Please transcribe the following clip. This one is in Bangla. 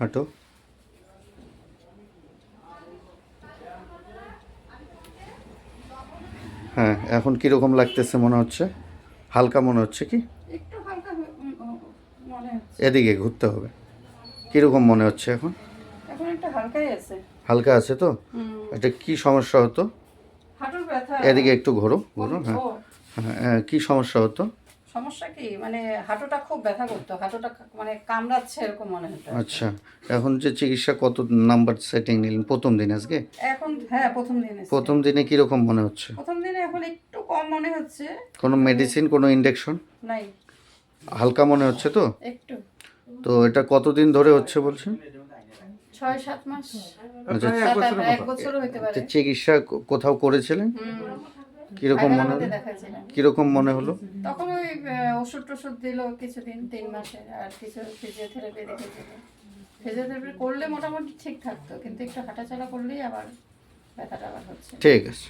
হাঁটো। হ্যাঁ, এখন কীরকম লাগতেছে মনে হচ্ছে? হালকা মনে হচ্ছে কি? একটু হালকা মনে হচ্ছে। এদিকে ঘুরতে হবে। কীরকম মনে হচ্ছে এখন? এখন একটু হালকাই আছে। হালকা আছে তো? এটা কি সমস্যা হতো? হাঁটুর ব্যথা। এদিকে একটু ঘোরো ঘোরো। হ্যাঁ হ্যাঁ, কী সমস্যা হতো? সমস্যা কি মানে হাঁটুটা খুব ব্যথা করতো, হাঁটুটা মানে কামড়াচ্ছে এরকম মনে হতো। আচ্ছা, এখন যে চিকিৎসা কত নাম্বার সেটিং নিলেন প্রথম দিন আজকে? এখন হ্যাঁ প্রথম দিন এসেছে। প্রথম দিনে কীরকম মনে হচ্ছে? প্রথম দিনে এখন একটু কম মনে হচ্ছে। কোনো মেডিসিন, কোনো ইনজেকশন? নাই। হালকা মনে হচ্ছে তো? একটু। তো এটা কতদিন ধরে হচ্ছে বলছেন? 6-7 মাস। আচ্ছা, 1 বছরও হতে পারে। চিকিৎসা কোথাও করেছিলেন? কিরকম মনে হলো? দেখাচ্ছিলাম। কিরকম মনে হলো? তখন ওই ওষুধ টষুধ দিল কিছুদিন, 3 মাসের, আর কিছু ফিজিওথেরাপি দেখেছিল। ফিজিওথেরাপি করলে মোটামুটি ঠিক থাকতো, কিন্তু একটু হাঁটাচলা করলেই আবার ব্যথাটা আবার হচ্ছে। ঠিক আছে।